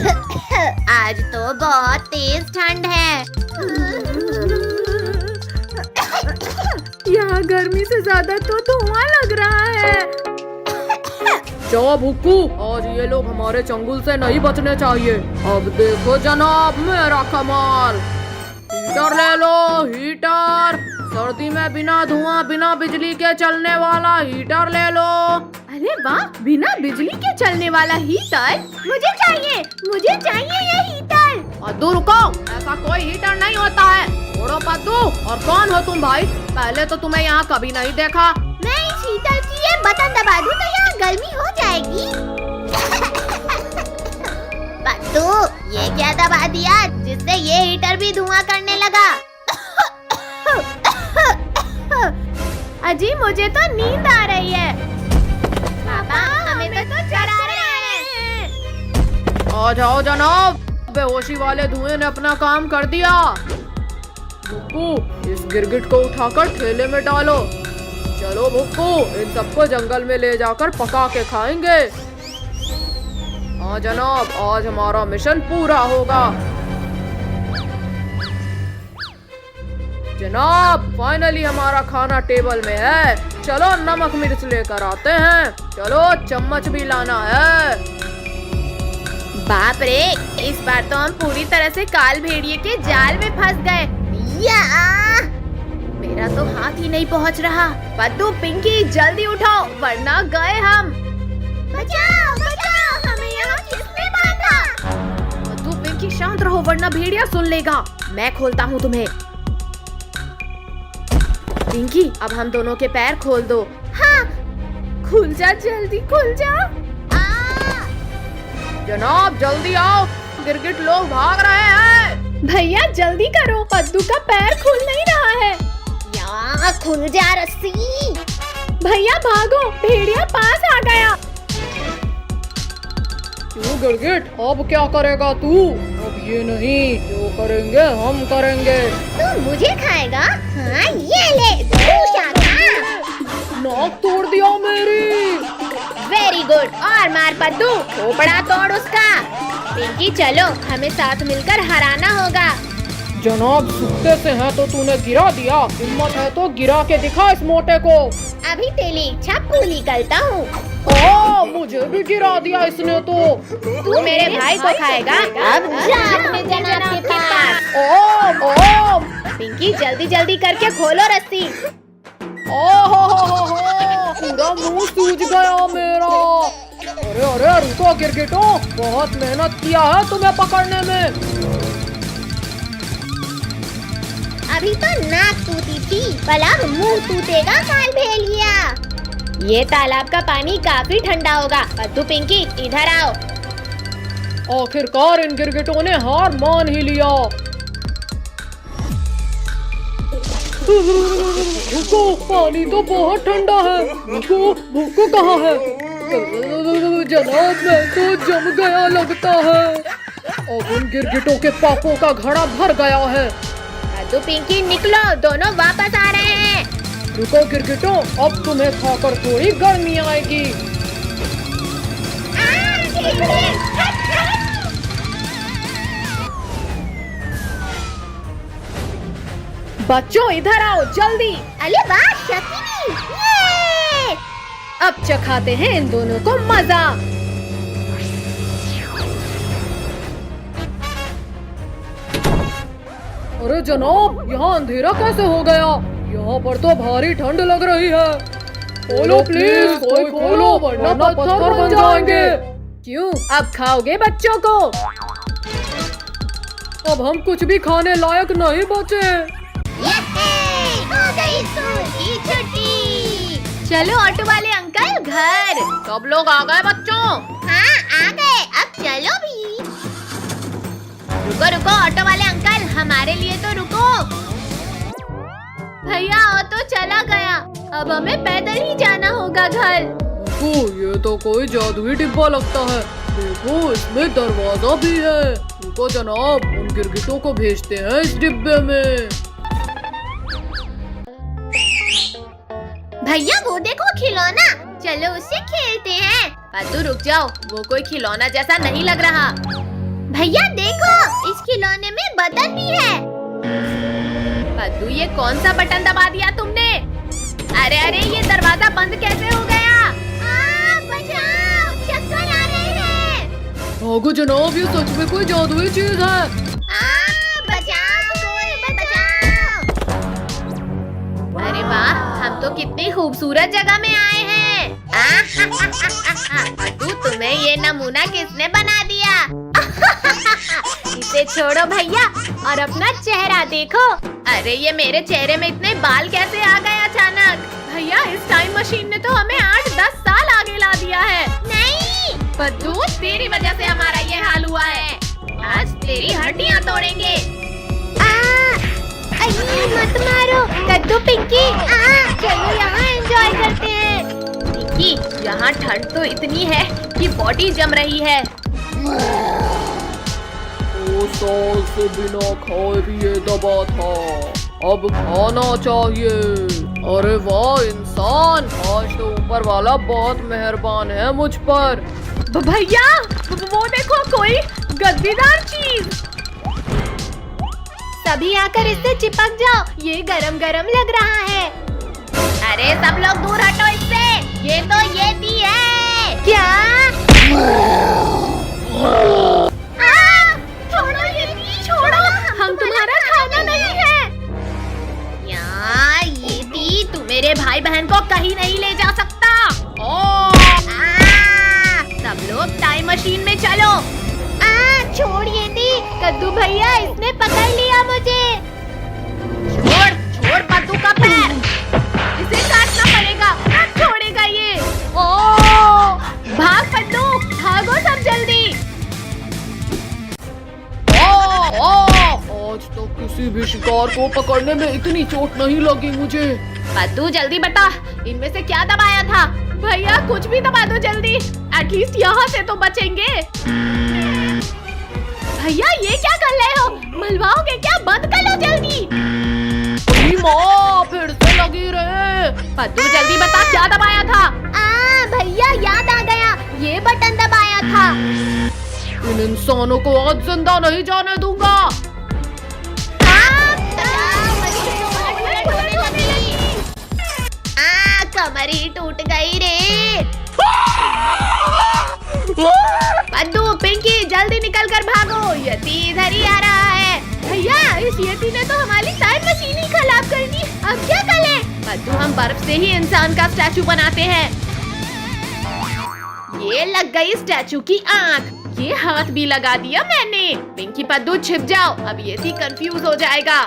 आज तो बहुत तेज ठंड है। यहाँ गर्मी से ज्यादा तो धुआं लग रहा है। जा भुक्कू, आज ये लोग हमारे चंगुल से नहीं बचने चाहिए। अब देखो जनाब मेरा कमाल। हीटर ले लो, हीटर। सर्दी में बिना धुआं बिना बिजली के चलने वाला हीटर ले लो। अरे वाह, बिना बिजली के चलने वाला हीटर मुझे चाहिए ये हीटर। पद्दू रुको, ऐसा कोई हीटर नहीं होता है। छोड़ो पद्दू, और कौन हो तुम भाई? पहले तो तुम्हें यहाँ कभी नहीं देखा। मैं इस हीटर की ये बटन दबा दूं तो यहाँ गर्मी हो जाएगी। पत्तू, ये क्या दबा दिया जिससे ये हीटर भी धुआं करने लगा? अजी मुझे तो नींद आ रही है। पापा, हमें तो चढ़ा रहे हैं। आ जाओ जनाब, बेहोशी वाले धुएं ने अपना काम कर दिया। भुक्कू, इस गिरगिट को उठाकर ठेले में डालो। चलो भुक्कू, इन सबको जंगल में ले जाकर पका के खाएंगे। हाँ जनाब, आज हमारा मिशन पूरा होगा। जनाब, फाइनली हमारा खाना टेबल में है। चलो नमक मिर्च लेकर आते हैं। चलो चम्मच भी लाना है। बाप रे, इस बार तो हम पूरी तरह से काल भेड़िए के जाल में फंस गए। या मेरा तो हाथ ही नहीं पहुंच रहा। पद्दू, पिंकी, जल्दी उठाओ वरना गए हम। बचाओ बचाओ, हमें यहाँ किसने बांधा? पद्दू, पिंकी शांत रहो वरना भेड़िया सुन लेगा। मैं खोलता हूँ तुम्हें। पिंकी, अब हम दोनों के पैर खोल दो। हाँ, खुल जा, जल्दी खुल जा। जनाब जल्दी आओ, गिरगिट लोग भाग रहे हैं। भैया जल्दी करो, पद्दू का पैर खुल नहीं रहा है। यहाँ खुल जा रस्सी। भैया भागो, भेड़िया पास आ गया। क्यों गिरगिट, अब क्या करेगा तू? अब ये नहीं, जो करेंगे हम करेंगे। तू मुझे खाएगा? हाँ, ये ले, दूसरा खा। नाक तोड़ दिया मेरी। वेरी गुड, और मार पद्दू, खोपड़ा तोड़ उसका। पिंकी चलो, हमें साथ मिलकर हराना होगा। जनाब, सुखते से है तो तूने गिरा दिया। हिम्मत है तो गिरा के दिखा इस मोटे को। अभी तेरी इच्छा पूरी करता हूँ। मुझे भी गिरा दिया इसने तो। तू मेरे भाई को खाएगा। अब जा अपने जनाब के पास। ओ पिंकी जल्दी जल्दी करके खोलो रस्सी। हो, पूरा मुंह सूज गया मेरा। अरे अरे रुको गिरगिटो, बहुत मेहनत किया है तुम्हें पकड़ने में। अभी तो नाक टूटी थी, भला मुंह टूटेगा काल भेड़िया। ये तालाब का पानी काफी ठंडा होगा। पद्दू, पिंकी इधर आओ। आखिरकार इन गिरगिटों ने हार मान ही लिया। रुको, पानी तो बहुत ठंडा है। रुको, भुक्कू कहाँ है? जनाब, मैं तो जम गया लगता है। अब इन गिरगिटों के पापों का घड़ा भर गया है। पद्दू, पिंकी निकलो, दोनों वापस आ रहे हैं। रुको गिरगिटो, अब तुम्हें खाकर थोड़ी गर्मी आएगी। बच्चों इधर आओ जल्दी। अरे वाह शक्ति, ये! अब चखाते हैं इन दोनों को मजा। अरे जनाब, यहाँ अंधेरा कैसे हो गया? यहाँ पर तो भारी ठंड लग रही है। खोलो प्लीज, कोई खोलो वरना पत्थर बन जाएंगे। क्यों, अब खाओगे बच्चों को? अब हम कुछ भी खाने लायक नहीं बचे। हो गई स्कूल की छुट्टी। चलो ऑटो वाले अंकल घर। सब लोग आ गए बच्चों? हाँ, आ गए, अब चलो भी। रुको रुको ऑटो वाले अंकल, हमारे लिए तो रुको। भैया ऑटो चला गया, अब हमें पैदल ही जाना होगा घर। देखो, ये तो कोई जादुई डिब्बा लगता है। देखो, इसमें दरवाजा भी है। रुको जनाब, उन गिरगिटों को भेजते हैं इस डिब्बे में। भैया वो देखो खिलौना, चलो उससे खेलते हैं। पद्दू रुक जाओ, वो कोई खिलौना जैसा नहीं लग रहा। भैया देखो, इस खिलौने में बटन भी है। पद्दू ये कौन सा बटन दबा दिया तुमने? अरे अरे ये दरवाजा बंद कैसे हो गया? बचाओ, चक्कर आ रहे हैं। भागो जनाब, ये सच में कोई जादुई चीज है। बचाओ, कोई बचाओ। अरे वाह, हम तो कितनी खूबसूरत जगह में आए हैं। पद्दू तुम्हें ये नमूना किसने बना दिया? इसे छोड़ो भैया और अपना चेहरा देखो। अरे ये मेरे चेहरे में इतने बाल कैसे आ गए अचानक? भैया इस टाइम मशीन ने तो हमें 8-10 साल आगे ला दिया है। नहीं, पद्दू तेरी वजह से हमारा ये हाल हुआ है। आज तेरी हड्डियाँ तोड़ेंगे। मत मारो कद्दू पिंकी। चलो यहाँ एंजॉय करते हैं। पिंकी, यहाँ ठंड तो इतनी है कि बॉडी जम रही है। 2 साल से बिना खाए पिए दबा था, अब खाना चाहिए। अरे वाह इंसान, आज तो ऊपर वाला बहुत मेहरबान है मुझ पर। भैया वो देखो, कोई गद्दीदार चीज। सभी आकर इससे चिपक जाओ, ये गरम गरम लग रहा है। अरे सब लोग दूर हटो इससे, ये तो येती है। क्या? छोड़ो येती, छोड़ो, हम तुम्हारा खाना नहीं है। यार येती, तू मेरे भाई बहन को कहीं नहीं ले जा सकता। सब लोग टाइम मशीन में चलो। छोड़ येती। कद्दू भैया, इसने पकड़ लिया मुझे। छोड़ पद्दू का पैर, इसे काटना पड़ेगा, ना छोड़ेगा ये। भाग पद्दू, भागो सब जल्दी। आज तो किसी भी शिकार को पकड़ने में इतनी चोट नहीं लगी मुझे। पद्दू जल्दी बता, इनमें से क्या दबाया था? भैया कुछ भी दबा दो जल्दी, एटलीस्ट यहाँ से तो बचेंगे। भैया ये क्या कर रहे हो? मलवाओगे क्या? बंद कर लो जल्दी। माँ फिर से लगी रहे। पद्दू जल्दी बता, क्या दबाया था? भैया याद आ गया, ये बटन दबाया था। इन इंसानों को आज जिंदा नहीं जाने दूंगा। कमर ही टूट गई रे। पद्दू पिंकी जल्दी निकल कर भागो, यती इधर ही आ रहा है। भैया इस यती ने तो हमारी टाइम मशीन ही खराब कर दी, अब क्या करें? पद्दू हम बर्फ से ही इंसान का स्टैचू बनाते हैं। ये लग गई स्टैचू की आँख, ये हाथ भी लगा दिया मैंने। पिंकी पद्दू छिप जाओ, अब यती कंफ्यूज हो जाएगा।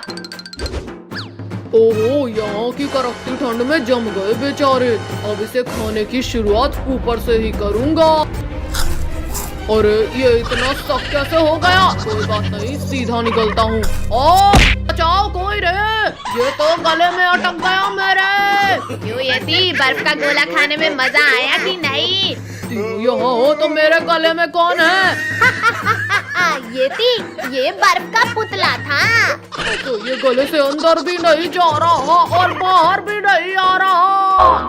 ओहो, यहाँ की कड़कती ठंड में जम गए बेचारे। अब इसे खाने की शुरुआत ऊपर से ही करूँगा। अरे ये इतना सख्त कैसे हो गया? कोई बात नहीं, सीधा निकलता हूँ। बचाओ कोई रे, ये तो गले में अटक गया मेरे। क्यों यती, बर्फ का गोला खाने में मजा आया कि नहीं? यहाँ हो तो मेरे गले में कौन है? ये बर्फ का पुतला था। तो ये गले से अंदर भी नहीं जा रहा और बाहर भी नहीं आ रहा।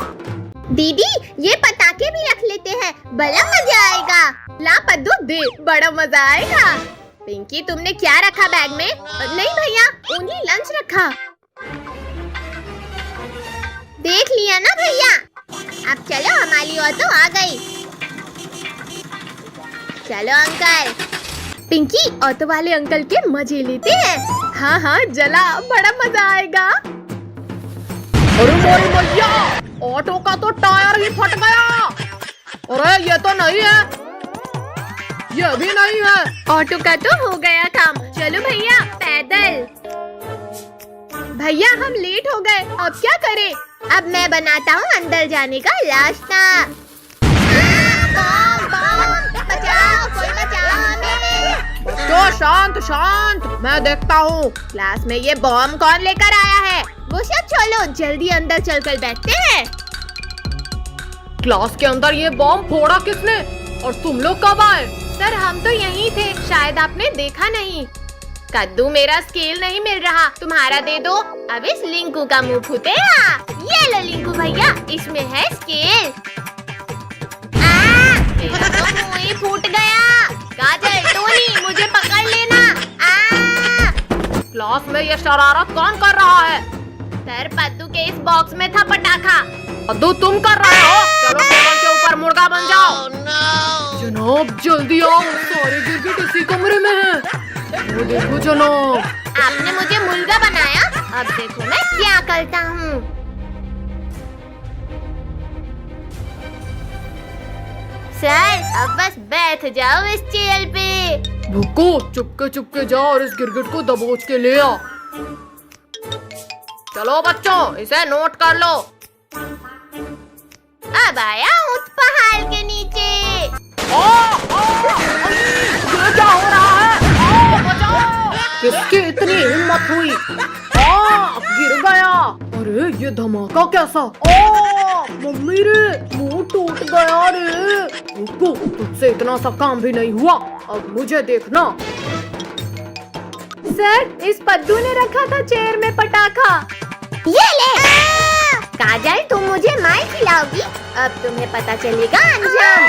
दीदी ये पटाखे भी रख लेते हैं, बड़ा मजा आएगा। ला पद्दू दे, बड़ा मजा आएगा। पिंकी तुमने क्या रखा बैग में? नहीं भैया, ओनली लंच रखा। देख लिया ना भैया। अब चलो, हमारी ऑटो आ गई। चलो अंकल। पिंकी ऑटो वाले अंकल के मजे लेते हैं। हाँ हाँ जला, बड़ा मजा आएगा। अरे मोरी भैया, ऑटो का तो टायर ही फट गया। अरे ये तो नहीं है, ये भी नहीं है। ऑटो का तो हो गया काम। चलो भैया पैदल। भैया हम लेट हो गए, अब क्या करें? अब मैं बनाता हूँ अंदर जाने का रास्ता। बचाओ, कोई बचाओ हमें। तो शांत शांत, मैं देखता हूँ क्लास में ये बॉम्ब कौन लेकर आया है। वो सब छोड़ो, जल्दी अंदर चलकर बैठते हैं। क्लास के अंदर ये बॉम्ब फोड़ा किसने? और तुम लोग कब आए? सर हम तो यहीं थे, शायद आपने देखा नहीं। कद्दू मेरा स्केल नहीं मिल रहा, तुम्हारा दे दो। अब इस लिंकू का मुंह फूटेगा। ये लो लिंकू भैया, इसमें है स्केल। मेरा तो मुंह ही फूट गया। काजल, टोनी मुझे क्लास में ये शरारत कौन कर रहा है? सर, पद्दू के इस बॉक्स में था पटाखा। पद्दू तुम कर रहे हो? चलो टेबल के ऊपर मुर्गा बन जाओ। जनाब जल्दी आओ, सारे गिरगिट इसी कमरे में हैं। वो देखो जनाब। आपने मुझे मुर्गा बनाया, अब देखो मैं क्या करता हूँ। सर, अब बस बैठ जाओ इस चेयर पे। भुक्कू चुपके चुपके जा और इस गिरगिट को दबोच के ले आ। चलो बच्चों, इसे नोट कर लो। अब आया उस पहाड़ के नीचे। ये क्या हो रहा है? बचाओ! किसकी इतनी हिम्मत हुई? गिर गया। अरे ये धमाका कैसा? मम्मी रे, मुंह टूट गया रे। रुको, तुझसे इतना सा काम भी नहीं हुआ, अब मुझे देखना। सर, इस पद्दू ने रखा था चेयर में पटाखा। ये ले। काजल, तुम मुझे मार खिलाओगी, अब तुम्हें पता चलेगा अंजाम।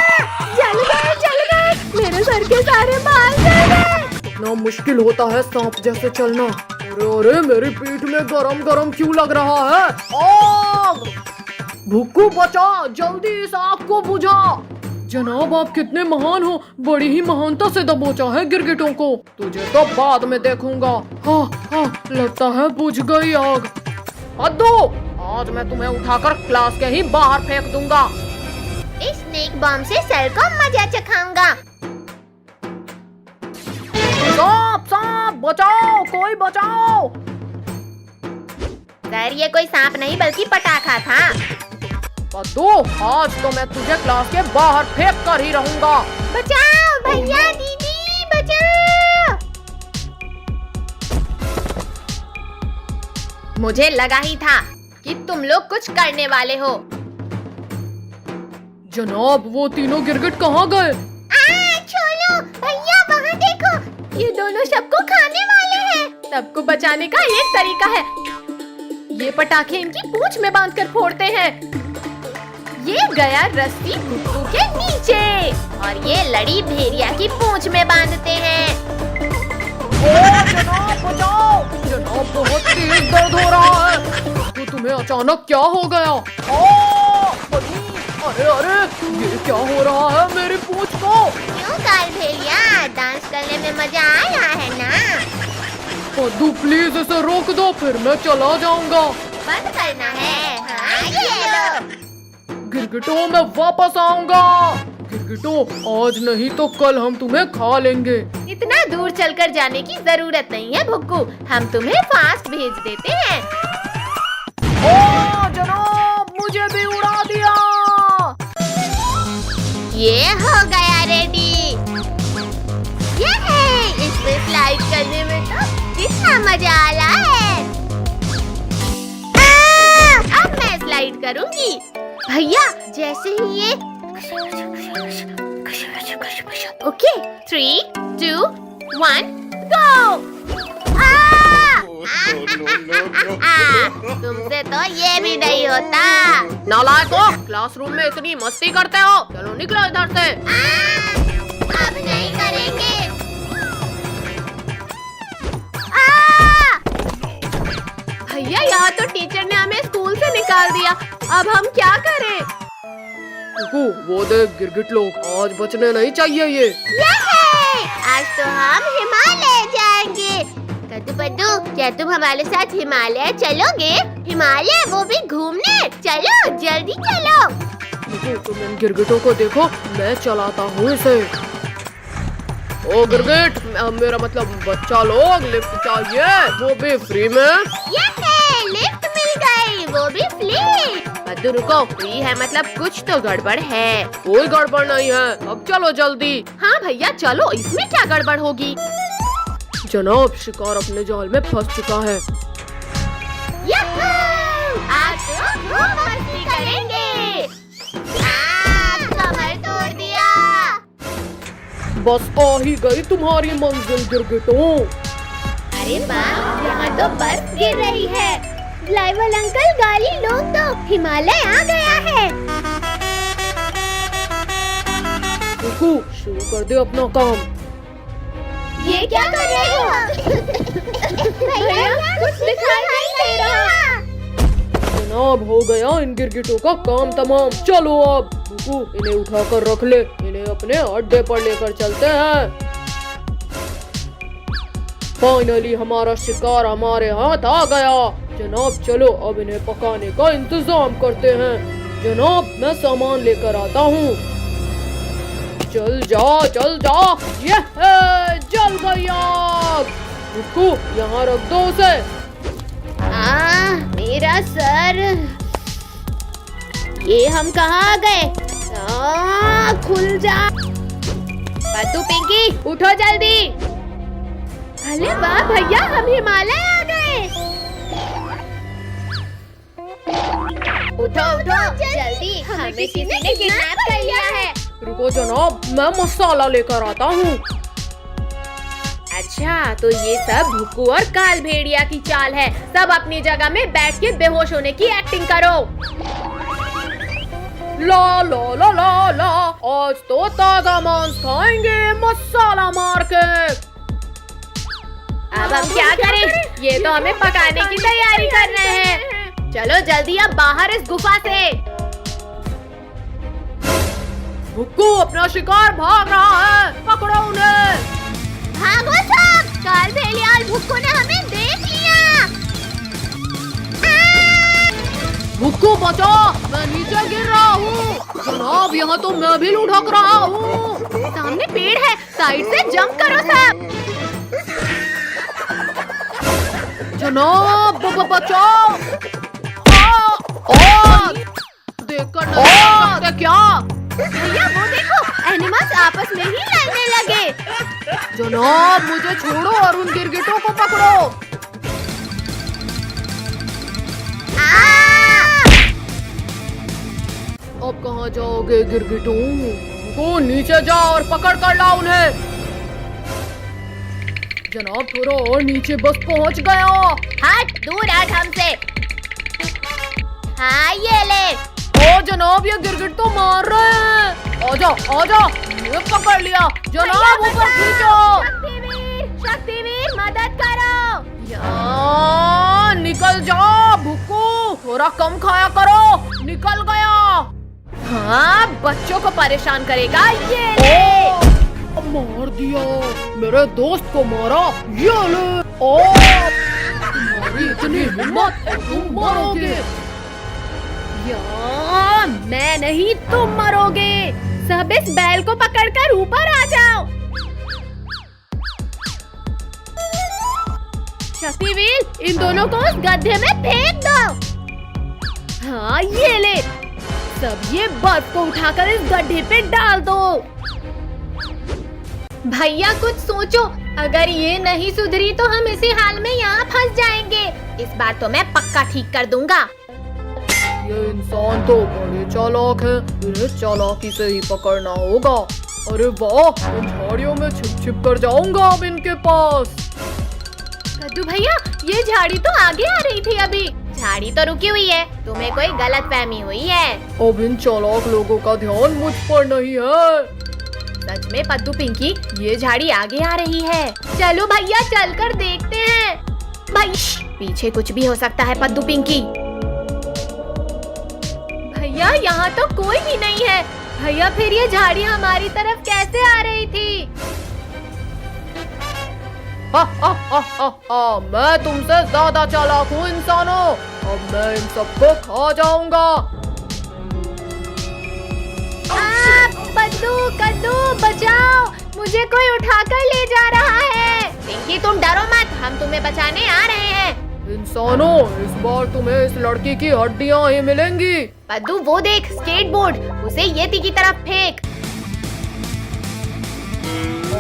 जल गए, मेरे सर के सारे बाल जल गए। इतना मुश्किल होता है सांप जैसे चलना। अरे अरे, मेरी पीठ में गरम गरम क्यों लग रहा है? आग! भुक्कू बचा, जल्दी इस आग को बुझा। जनाब आप कितने महान हो, बड़ी ही महानता से दबोचा है गिरगिटों को। तुझे तो बाद में देखूंगा। हाँ, लगता है बुझ गई आग। पद्दू, आज मैं तुम्हें उठाकर क्लास के ही बाहर फेंक दूंगा। इस स्नेक बॉम्ब से सर को मजा चखाऊंगा। सांप बचाओ, कोई बचाओ। सर, ये कोई सांप नहीं बल्कि पटाखा था। पद्दू, आज तो मैं तुझे क्लास के बाहर फेंक कर ही रहूंगा। बचाओ भैया, दीदी बचाओ। मुझे लगा ही था कि तुम लोग कुछ करने वाले हो। जनाब वो तीनों गिरगिट कहाँ गए? छोड़ो भैया, वहाँ देखो, ये दोनों सबको खाने वाले हैं। सबको बचाने का एक तरीका है, ये पटाखे इनकी पूंछ में बांधकर फोड़ते हैं। ये गया रस्सी भुक्कू के नीचे और ये लड़ी भेड़िया की पूंछ में बांधते हैं। जनाब बचाओ, जनाब बहुत तेज दर्द हो रहा है। तो तुम्हें अचानक क्या हो गया? अरे ये क्या हो रहा है मेरी पूंछ को? क्यों काल भेड़िया, डांस करने में मजा आ रहा है ना? पद्दू प्लीज इसे रोक दो, फिर मैं चला जाऊंगा। बंद करना है। हाँ, ये लो। गिरगिटों मैं वापस आऊंगा। गिरगिटों, आज नहीं तो कल हम तुम्हें खा लेंगे। इतना दूर चलकर जाने की जरूरत नहीं है भुक्कू, हम तुम्हें फास्ट भेज देते हैं। ओ जनाब, मुझे भी उड़ा दिया। ये हो गया रेडी। ये है, इसमें स्लाइड करने में तो कितना मजा आ रहा है। अब मैं स्लाइड करूंगी। भैया जैसे ही ये ओके, 3, 2, 1, गो। तुमसे तो ये भी नहीं होता। नालायकों, क्लासरूम में इतनी मस्ती करते हो, चलो निकलो इधर से। अब नहीं करेंगे। भैया, यहाँ तो टीचर ने हमें स्कूल से निकाल दिया, अब हम क्या करें? वो देख गिरगिट लोग, आज बचने नहीं चाहिए ये। आज तो हम हिमालय जाएंगे। कद्दू पद्दू, क्या तुम हमारे साथ हिमालय चलोगे? हिमालय, वो भी घूमने। चलो जल्दी चलो। तुम इन गिरगिटों को देखो, मैं चलाता हूँ इसे। ओ गिरगिट, मेरा मतलब बच्चा लोग, लिफ्ट चाहिए, वो भी फ्री में। लिफ्ट मिल गई, वो भी फ्री। पद्दू रुको, फ्री है मतलब कुछ तो गड़बड़ है। कोई गड़बड़ नहीं है, अब चलो जल्दी। हाँ भैया चलो, इसमें क्या गड़बड़ होगी? जनाब शिकार अपने जाल में फंस चुका है। आज तो खूब मस्ती करेंगे। कमर तोड़ दिया। बस आ ही गई तुम्हारी मंजिल गिरगिटों। अरे वाह, यहाँ तो बर्फ गिर रही है। ड्राइवर अंकल, गाड़ी लोग तो हिमालय आ गया है। शुरू कर दे अपना काम। ये क्या कर रहे हो? भैया कुछ दिखाई नहीं दे रहा। जनाब, हो गया इन गिरगिटों का काम तमाम। चलो अब बुकू, इन्हें उठाकर रख ले। इन्हें अपने अड्डे पर लेकर चलते हैं। फाइनली हमारा शिकार हमारे हाथ आ गया। जनाब चलो अब इन्हें पकाने का इंतजाम करते हैं। जनाब मैं सामान लेकर आता हूँ। चल जा चल जा। ये जल गई आग। बुकू यहाँ रख दो उसे। मेरा सर। ये हम कहाँ गए? खुल जा। पद्दू, पिंकी, उठो जल्दी। अरे वाह भैया, हम हिमालय आ गए। उठो उठो जल्दी, हमें किसी ने किडनैप कर लिया है। रुको जनाब, मैं मसाला लेकर आता हूँ। अच्छा, तो ये सब भुक्कू और काल भेड़िया की चाल है। सब अपनी जगह में बैठ के बेहोश होने की एक्टिंग करो। ला ला ला ला ला, आज तो ताजा मांस खाएंगे मसाला मार के। अब हम क्या करें? ये तो हमें पकाने की तैयारी कर रहे हैं। चलो जल्दी अब बाहर इस गुफा से। भुक्कू अपना शिकार भाग रहा है, पकड़ो उन्हें। भागो सब, काल भेड़िया और भुक्कू ने हमें देख लिया। भुक्कू बचो, मैं नीचे गिर रहा हूँ। जनाब यहाँ तो मैं भी लुढ़क रहा हूँ। सामने पेड़ है, साइड से जंप करो सब। जनाब बचाओ। देखकर नहीं सकते क्या? भैया वो देखो, एनिमल्स आपस में ही लड़ने लगे। जनाब मुझे छोड़ो और उन गिरगिटों को पकड़ो। अब कहाँ जाओगे गिरगिटों? को नीचे जाओ और पकड़ कर लाओ उन्हें। जनाब थोड़ा और नीचे, बस पहुंच गया। हट, दूर हट हमसे। हाँ ये ले। ओ जनाब, ये गिरगिट तो मार रहे हैं। आजा आजा, ये पकड़ लिया। जनाब ऊपर खींचो। शक्तिवीर मदद करो। या निकल जाओ भुक्कू, थोड़ा कम खाया करो। निकल गया। हाँ, बच्चों को परेशान करेगा ये ले। मार दिया, मेरे दोस्त को मारा। ये ले। ओ तुम्हारी इतनी हिम्मत, तुम मरोगे। या मैं नहीं, तुम मरोगे। सब इस बैल को पकड़कर ऊपर आ जाओ। शक्तिवीर, इन दोनों को उस गड्ढे में फेंक दो। हाँ ये ले, सब ये बर्फ को उठाकर इस गड्ढे पे डाल दो। भैया कुछ सोचो, अगर ये नहीं सुधरी तो हम इसी हाल में यहाँ फंस जाएंगे। इस बार तो मैं पक्का ठीक कर दूंगा। ये इंसान तो बड़े चालाक हैं, इन्हें चालाकी से ही पकड़ना होगा। अरे वाह, इन झाड़ियों में छिप छिप कर जाऊंगा अब इनके पास। कद्दू भैया, ये झाड़ी तो आगे आ रही थी अभी। झाड़ी तो रुकी हुई है, तुम्हें कोई गलतफहमी हुई है। अब इन चालाक लोगों का ध्यान मुझ पर नहीं है। सच में पद्दू पिंकी, ये झाड़ी आगे आ रही है। चलो भैया, चलकर देखते हैं। भाई पीछे कुछ भी हो सकता है पद्दू पिंकी। भैया यहाँ तो कोई भी नहीं है। भैया फिर ये झाड़ी हमारी तरफ कैसे आ रही थी? मैं तुमसे ज्यादा चालाक हूँ इंसानों। अब मैं इन सबको खा जाऊंगा। पद्दू, कद्दू बचाओ, मुझे कोई उठाकर ले जा रहा है। पिंकी तुम डरो मत, हम तुम्हें बचाने आ रहे हैं। इंसानों, इस बार तुम्हें इस लड़की की हड्डियां ही मिलेंगी। पद्दू वो देख, स्केटबोर्ड, उसे येती की तरफ फेंक।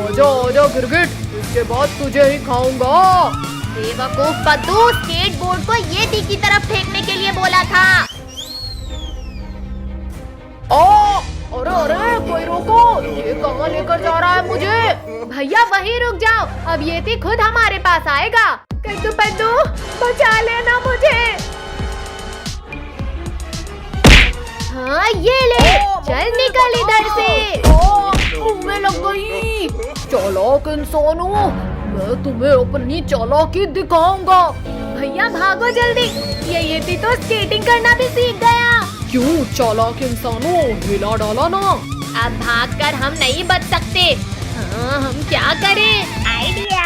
आजा आजा गिरगिट, इसके बाद तुझे ही खाऊंगा। बेवकूफ पद्दू, स्केटबोर्ड को येती की तरफ फेंकने के लिए बोला था। अरे अरे कोई रोको, ये कहाँ लेकर जा रहा है मुझे? भैया वहीं रुक जाओ, अब येती खुद हमारे पास आएगा। कद्दू पद्दू बचा लेना मुझे। हाँ ये ले, चल निकल इधर से। मुंह में लग गई। चालाक इंसानों, मैं तुम्हें अपनी चालाकी दिखाऊंगा। भैया भागो जल्दी, ये तो स्केटिंग करना भी सीख गया। क्यों चालाक इंसानों, हिला डाला ना। अब भागकर हम नहीं बच सकते। हाँ, हम क्या करें? आइडिया।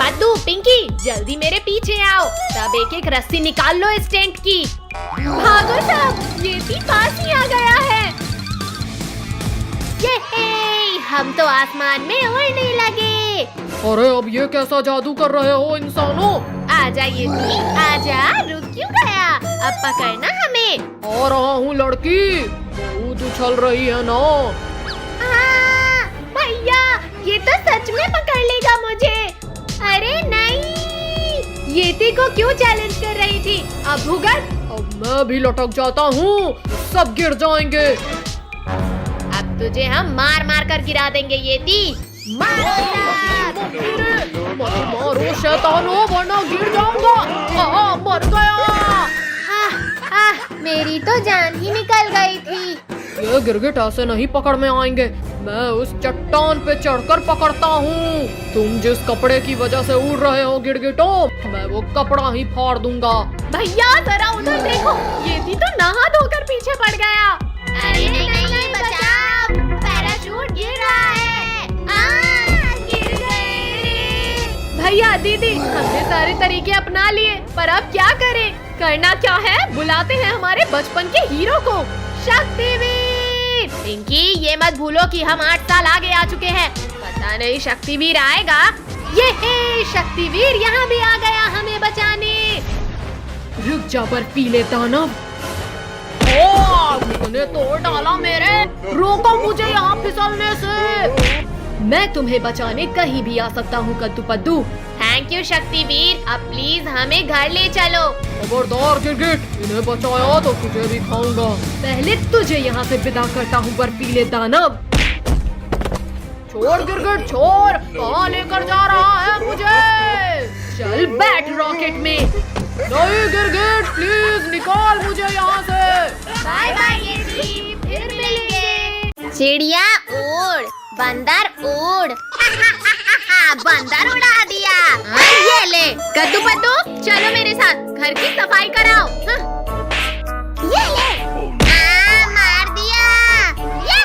पद्दू, पिंकी, जल्दी मेरे पीछे आओ। सब एक एक रस्सी निकाल लो इस टेंट की। भागो सब, ये पास ही आ गया है। ये हम तो आसमान में उड़ने लगे। अरे अब ये कैसा जादू कर रहे हो इंसानों? आजा ये आजा, रुक क्यों गया? अब पकड़ना हमें। आ रहा हूँ लड़की, बहुत उछल रही है ना। भैया, ये तो सच में पकड़ लेगा मुझे। अरे नहीं, येती को क्यों चैलेंज कर रही थी? अब भुगत। अब मैं भी लटक जाता हूँ, सब गिर जाएंगे। अब तुझे हम मार मार कर गिरा देंगे येती। मारो शैतानो, वरना गिर जाऊंगा। मर गया। मेरी तो जान ही निकल गई थी। ये गिरगिट ऐसे नहीं पकड़ में आएंगे। मैं उस चट्टान पे चढ़कर पकड़ता हूँ। तुम जिस कपड़े की वजह से उड़ रहे हो गिरगिटों, मैं वो कपड़ा ही फाड़ दूंगा। भैया जरा उधर देखो, येती तो नहा धोकर पीछे पड़ गया। अरे नहीं, बचाओ, पैराशूट गिर रहा है। गिर गए। भैया दीदी, हमने सारे तरीके अपना लिए, पर अब क्या करें? करना क्या है? बुलाते हैं हमारे बचपन के हीरो को, शक्तिवीर। पिंकी, ये मत भूलो कि हम 8 साल आगे आ चुके हैं। पता नहीं शक्तिवीर आएगा। ये शक्तिवीर यहाँ भी आ गया हमें बचाने। रुक जा बर्फीले दानव। तूने तोड़ डाला मेरे, रोको मुझे यहाँ फिसलने से। मैं तुम्हें बचाने कहीं भी आ सकता हूँ कद्दू पद्दू। थैंक यू शक्तिवीर, अब प्लीज हमें घर ले चलो। खबरदार गिरगिट, इन्हें बचाया तो तुझे भी खाऊंगा। पहले तुझे यहाँ से विदा करता हूँ बर्फीले दानव। छोड़ गिरगिट छोड़, कहाँ लेकर जा रहा है मुझे? चल बैठ रॉकेट में। नहीं गिरगिट, प्लीज निकाल मुझे यहाँ से। बाय बाय येती, फिर मिलेंगे। चिड़िया उड़, बंदर उड़। बंदर उड़ा दिया। ये ले कद्दू पद्दू, चलो मेरे साथ, घर की सफाई कराओ। ये ले। मार दिया। ये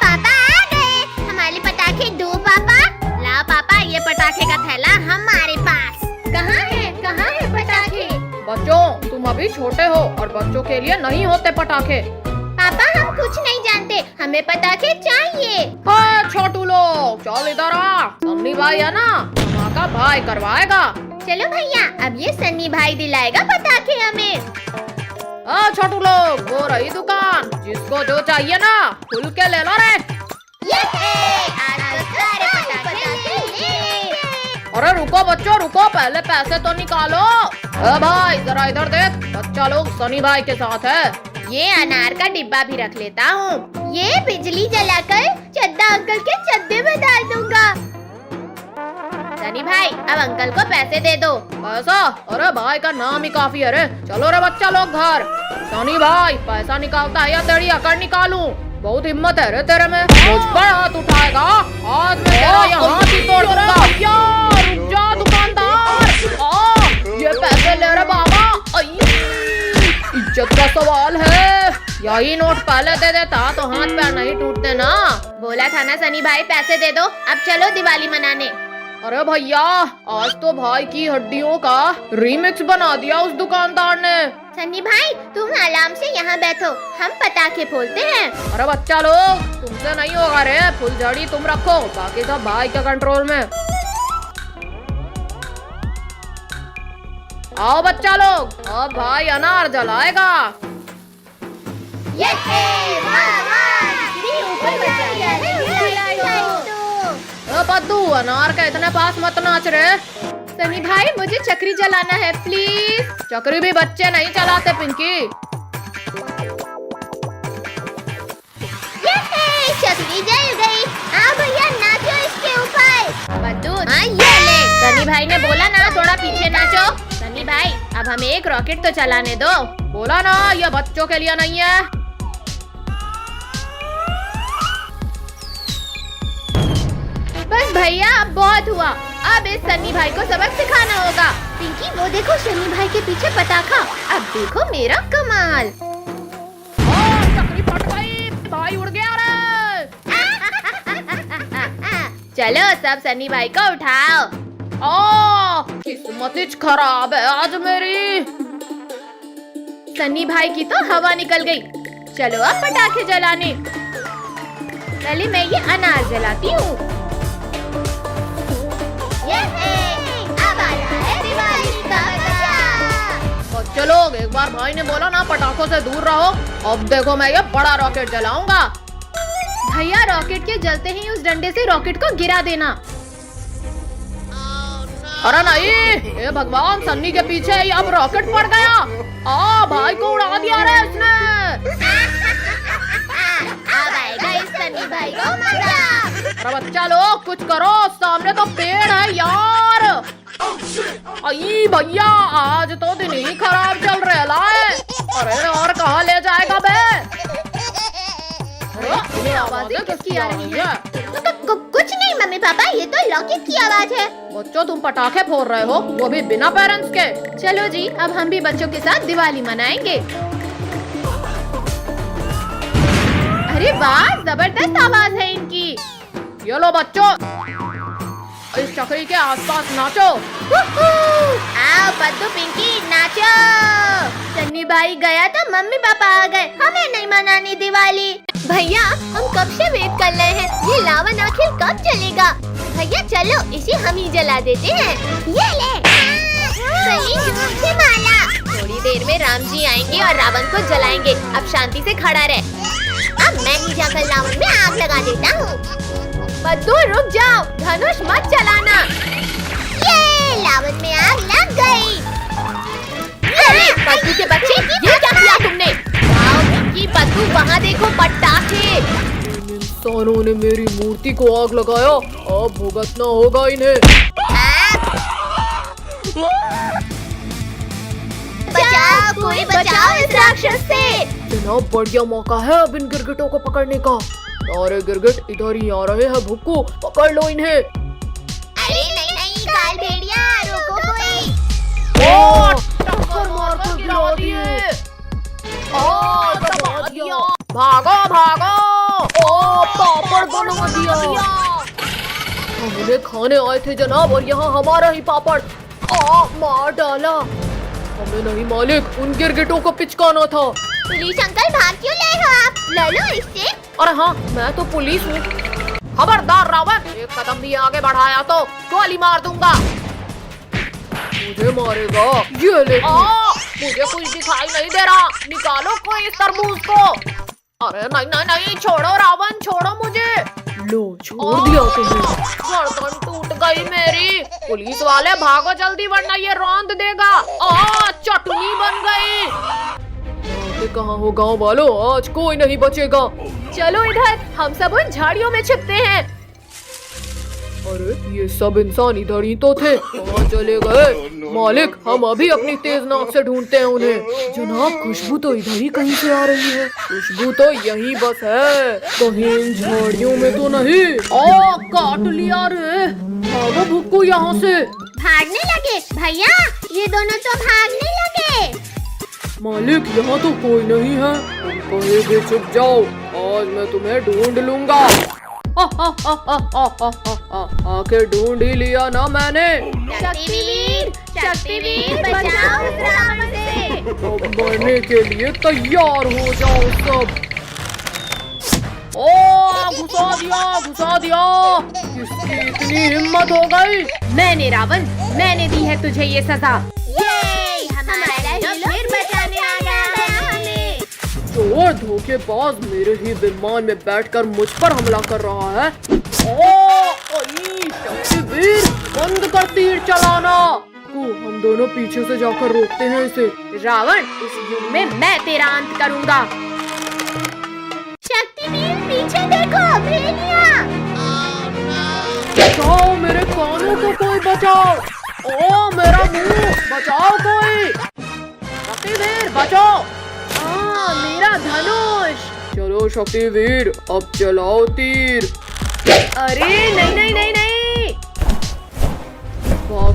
पापा आ गए। हमारे पटाखे दो पापा। लाओ पापा, ये पटाखे का थैला हमारे पास। कहाँ है पटाखे? बच्चों, तुम अभी छोटे हो और बच्चों के लिए नहीं होते पटाखे। पापा हम कुछ नहीं जानते, हमें पटाखे चाहिए। छोटू लोग चल इधर आ, सन्नी भाई है ना, का भाई करवाएगा। चलो भैया, अब ये सन्नी भाई दिलाएगा पटाखे हमें। छोटू लोग, वो रही दुकान, जिसको जो चाहिए ना खुल के ले लो रे। आज तो सारे पटाखे ले। अरे रुको बच्चों रुको, पहले पैसे तो निकालो। भाई जरा इधर देख, बच्चा लोग सनी भाई के साथ है। ये अनार का डिब्बा भी रख लेता हूँ। ये बिजली जलाकर चद्दा अंकल के चद्दे में डाल दूंगा। सनी भाई, अब अंकल को पैसे दे दो। पैसा? अरे भाई का नाम ही काफी है रे। चलो रे बच्चा लोग घर। सनी भाई, पैसा निकालता है या तेरी अकड़ निकालूं? बहुत हिम्मत है रे तेरे में, मुझ पर हाथ उठाएगा, आज मैं तेरा ये हाथ ही तोड़ दूंगा। रुक जा दुकानदार, ये पैसे ले रे बाबा। इज्जत का सवाल है, यही नोट पहले दे देता तो हाथ पैर नहीं टूटते ना। बोला था ना सनी भाई, पैसे दे दो। अब चलो दिवाली मनाने। अरे भैया, आज तो भाई की हड्डियों का रीमिक्स बना दिया उस दुकानदार ने। सन्नी भाई, तुम आराम से यहाँ बैठो, हम पटाखे फोड़ते हैं। अरे बच्चा लोग, तुमसे नहीं होगा रे, फुलझड़ी तुम रखो, बाकी सब भाई के कंट्रोल में। आओ बच्चा लोग, अब भाई अनार जलाएगा। पद्दू, अनार के इतने पास मत नाच रे। सनी भाई, मुझे चक्री जलाना है प्लीज। चक्री भी बच्चे नहीं चलाते पिंकी। चक्री जल गई। भैया नाचो इसके ऊपर। पद्दू, ये ले। सनी भाई ने बोला ना थोड़ा पीछे नाचो। सनी भाई, अब हमें एक रॉकेट तो चलाने दो। बोला ना, ये बच्चों के लिए नहीं है। बस भैया, अब बहुत हुआ, अब इस सन्नी भाई को सबक सिखाना होगा। पिंकी वो देखो सन्नी भाई के पीछे पटाखा। अब देखो मेरा कमाल। चक्री फट गई, भाई उड़ गया रे। चलो सब सन्नी भाई को उठाओ। किस्मत ही खराब है आज मेरी। सन्नी भाई की तो हवा निकल गई। चलो अब पटाखे जलाने। पहले मैं ये अनार जलाती हूँ। अब आ रहा है दिवाली का मजा। बच्चे लोग, एक बार भाई ने बोला ना पटाखों से दूर रहो। अब देखो मैं ये बड़ा रॉकेट जलाऊंगा। भैया रॉकेट के जलते ही उस डंडे से रॉकेट को गिरा देना। अरे नहीं, ये भगवान, सन्नी के पीछे ही अब रॉकेट पड़ गया। भाई को उड़ा दिया रे इसने। अब आएगा इस सन्नी भाई को मजा। अरे बच्चा लोग कुछ करो, सामने तो पेड़ है यार। आई भैया, आज तो दिन ही खराब चल रहा है। अरे और कहाँ ले जाएगा बे? ये आवाजें किसकी आ रही है? कुछ नहीं मम्मी पापा, ये तो लॉकेट की आवाज है। बच्चों तुम पटाखे फोड़ रहे हो, वो भी बिना पेरेंट्स के। चलो जी, अब हम भी बच्चों के साथ दिवाली मनाएंगे। अरे वाह, जबरदस्त आवाज है इनकी। ये लो बच्चों, इस चक्री के आसपास नाचो। आओ पद्दू पिंकी नाचो। सन्नी भाई गया तो मम्मी पापा आ गए, हमें नहीं मनानी दिवाली। भैया हम कब से वेट कर रहे हैं, ये लावन आखिर कब चलेगा? भैया चलो इसे हम ही जला देते हैं। ये ले सही धूप से माला। थोड़ी देर में राम जी आएंगे और रावण को जलाएंगे। अब शांति से खड़ा रहे। अब मैं ही जाकर लावन में आग लगा देता हूँ। पद्दू रुक जाओ, धनुष मत चलाना। ये लावन में आग लग गई। अरे पद्दू के बच्चे, ये क्या किया तुमने? वाओ पिंकी, पद्दू वहाँ देखो पटाखे। इन इंसानों ने मेरी मूर्ति को आग लगाया, अब भुगतना होगा इन्हें। बचाओ, कोई बचाओ इस राक्षस से। जनाब बढ़िया मौका है अब इन गिरगिटों को पकड़ने का। सारे गिरगिट इधर ही आ रहे हैं, भुक्कू पकड़ लो इन्हें। अरे नहीं नहीं काल भेड़िया, रोको कोई। टक्कर मार कर गिरा दिए। दबा दिया। भागो भागो। पापड़ बना दिया। हम उन्हें खाने आए थे जनाब, और यहाँ हमारा ही पापड़ मार डाला। हमें नहीं मालिक, उन गिरगिटों को पिचकाना था। पुलिस अंकल भाग क्यों ले हो आप? ले लो इससे। अरे हाँ, मैं तो पुलिस हूँ। खबरदार रावण, एक कदम भी आगे बढ़ाया तो गोली मार दूंगा। मुझे मारेगा? ये ले। मुझे कुछ दिखाई नहीं दे रहा, निकालो कोई इस तरबूज को। अरे नहीं नहीं नहीं, छोड़ो रावण, छोड़ो मुझे। लो छोड़ दिया तुम्हें। गर्दन टूट गई मेरी। पुलिस वाले भागो जल्दी, वरना ये रौंद देगा। चटनी बन गई। कहाँ हो गाँव वालों, आज कोई नहीं बचेगा। चलो इधर, हम सब उन झाड़ियों में छिपते हैं। अरे ये सब इंसान इधर ही तो थे, कहाँ चले गए? मालिक, हम अभी अपनी तेज नाक से ढूंढते हैं उन्हें। जनाब खुशबू तो इधर ही कहीं से आ रही है। खुशबू तो यहीं बस है, कहीं इन झाड़ियों में तो नहीं। काट लिया रे। भागो भुक्कू यहाँ से। भागने लगे भैया, ये दोनों तो भागने लगे। मालिक यहाँ तो कोई नहीं है, तुम कहीं भी छुप जाओ, आज मैं तुम्हें ढूंढ लूंगा। आखिर ढूंढ ही लिया ना मैंने। शक्तिवीर, शक्तिवीर बचाओ इस रावण से। अब मरने के लिए तैयार हो जाओ सब। घुसा दिया। किसकी इतनी हिम्मत हो गई? मैंने रावण, मैंने दी है तुझे ये सजा। ये हमारा हीरो फिर बचाने आ गया है हमें। चोर धोखेबाज मेरे ही विमान में बैठकर मुझ पर हमला कर रहा है। शक्तिवीर, बंद कर तीर चलाना। हम दोनों पीछे से जाकर रोकते हैं इसे। रावण, इस युग में मैं तेरा अंत करूंगा। शक्तिवीर पीछे देखो, भेड़िया। बचाओ मेरे कानों को, कोई बचाओ। मेरा मुंह, बचाओ कोई। शक्तिवीर बचाओ। मेरा धनुष। चलो शक्तिवीर, अब चलाओ तीर। अरे नहीं नहीं नहीं नहीं।